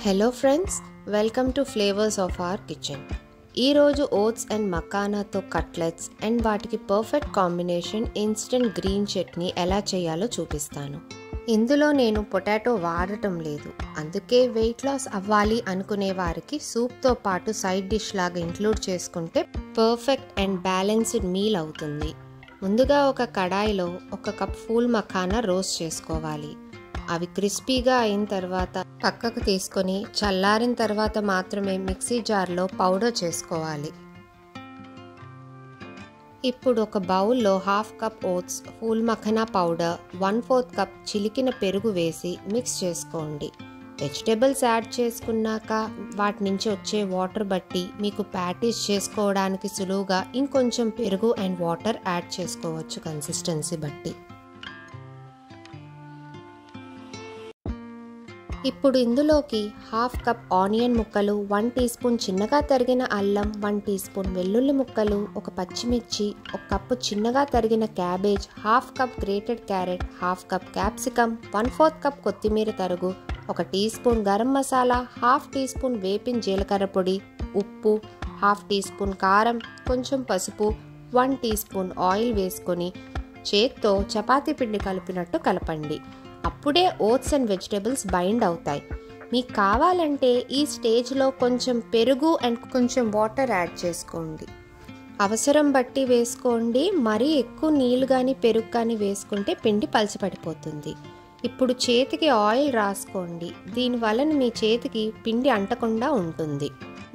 Hello friends, welcome to flavours of our kitchen. ఈరోజు oats and మకానాతో cutlets and వాటికి perfect combination instant green chutney ఎలా చేయాలో చూపిస్తాను. ఇందులో నేను పొటాటో వాడటం లేదు, అందుకే వెయిట్ లాస్ అవ్వాలి అనుకునే వారికి సూప్తో పాటు సైడ్ డిష్ లాగా ఇంక్లూడ్ చేసుకుంటే పర్ఫెక్ట్ అండ్ బ్యాలెన్స్డ్ మీల్ అవుతుంది. ముందుగా ఒక కడాయిలో 1 కప్ ఫూల్ మఖానా రోస్ట్ చేసుకోవాలి. అవి క్రిస్పీగా అయిన తర్వాత పక్కకు తీసుకొని చల్లారిన తర్వాత మాత్రమే మిక్సీ జార్లో పౌడర్ చేసుకోవాలి. ఇప్పుడు ఒక బౌల్లో 1/2 cup oats, phool makhana powder, 1/4 cup చిలికిన పెరుగు వేసి మిక్స్ చేసుకోండి. వెజిటేబుల్స్ యాడ్ చేసుకున్నాక వాటి నుంచి వచ్చే వాటర్ బట్టి మీకు ప్యాటీస్ చేసుకోవడానికి సులువుగా ఇంకొంచెం పెరుగు అండ్ వాటర్ యాడ్ చేసుకోవచ్చు కన్సిస్టెన్సీ బట్టి. ఇప్పుడు ఇందులోకి 1/2 కప్ ఆనియన్ ముక్కలు, 1 టీ స్పూన్ చిన్నగా తరిగిన అల్లం, 1 టీ స్పూన్ వెల్లుల్లి ముక్కలు, 1 పచ్చిమిర్చి, 1 కప్పు చిన్నగా తరిగిన cabbage, 1/2 cup grated carrot, 1/2 cup capsicum, 1/4 cup కొత్తిమీర తరుగు, 1 teaspoon garam masala, 1/2 teaspoon వేపిన జీలకర్ర పొడి, ఉప్పు, 1/2 టీ స్పూన్ కారం, కొంచెం పసుపు, 1 టీ స్పూన్ ఆయిల్ వేసుకొని చేత్తో చపాతీ పిండి కలిపినట్టు కలపండి. అప్పుడే ఓట్స్ అండ్ వెజిటేబుల్స్ బైండ్ అవుతాయి. మీకు కావాలంటే ఈ స్టేజ్లో కొంచెం పెరుగు అండ్ కొంచెం వాటర్ యాడ్ చేసుకోండి. అవసరం బట్టి వేసుకోండి. మరీ ఎక్కువ నీళ్ళు కానీ పెరుగు కానీ వేసుకుంటే పిండి పలచపడిపోతుంది. ఇప్పుడు చేతికి ఆయిల్ రాసుకోండి. దీనివలన మీ చేతికి పిండి అంటకుండా ఉంటుంది.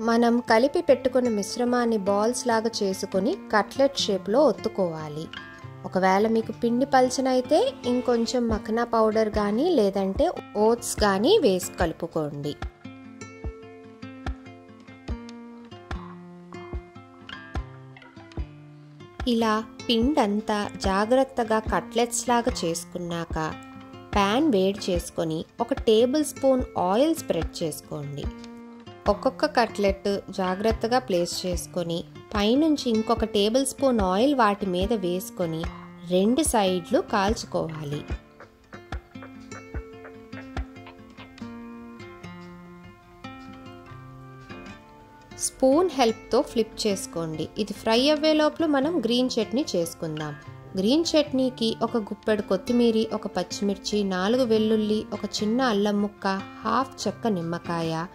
మనం కలిపి పెట్టుకున్న మిశ్రమాన్ని బాల్స్ లాగా చేసుకొని కట్లెట్ షేప్లో ఒత్తుకోవాలి. ఒకవేళ మీకు పిండి పలచనైతే ఇంకొంచెం మఖనా పౌడర్ కానీ లేదంటే ఓట్స్ కానీ వేసి కలుపుకోండి. ఇలా పిండి అంతా జాగ్రత్తగా కట్లెట్స్ లాగా చేసుకున్నాక ప్యాన్ వేడి చేసుకొని 1 టేబుల్ స్పూన్ ఆయిల్ స్ప్రెడ్ చేసుకోండి. ఒక్కొక్క కట్లెట్ జాగ్రత్తగా ప్లేస్ చేసుకొని పైనుంచి ఇంకొక టేబుల్ స్పూన్ ఆయిల్ వాటి మీద వేసుకొని 2 సైడ్లు కాల్చుకోవాలి. స్పూన్ హెల్ప్తో ఫ్లిప్ చేసుకోండి. ఇది ఫ్రై అవ్వే లోపల మనం గ్రీన్ చట్నీ చేసుకుందాం. గ్రీన్ చట్నీకి 1 గుప్పెడు కొత్తిమీర, 1 పచ్చిమిర్చి, 4 వెల్లుల్లి, 1 చిన్న అల్లం ముక్క, 1/2 చెక్క నిమ్మకాయ,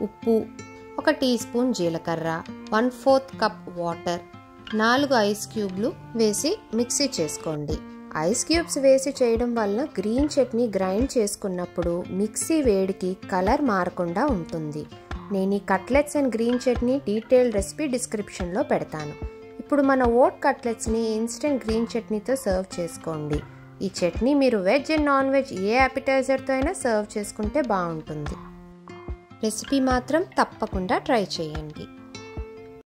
ఉప్పు, 1 టీ స్పూన్ జీలకర్ర, 1/4 కప్ వాటర్, 4 ఐస్ క్యూబ్లు వేసి మిక్సీ చేసుకోండి. ఐస్ క్యూబ్స్ వేసి చేయడం వలన గ్రీన్ చట్నీ గ్రైండ్ చేసుకున్నప్పుడు మిక్సీ వేడికి కలర్ మారకుండా ఉంటుంది. నేను ఈ cutlets and green chutney detailed recipe డిస్క్రిప్షన్లో పెడతాను. ఇప్పుడు మన ఓట్ కట్లెట్స్ని ఇన్స్టెంట్ గ్రీన్ చట్నీతో సర్వ్ చేసుకోండి. ఈ చట్నీ మీరు వెజ్ అండ్ నాన్ వెజ్ ఏ అపిటైజర్తో అయినా సర్వ్ చేసుకుంటే బాగుంటుంది. రెసిపీ మాత్రం తప్పకుండా ట్రై చేయండి.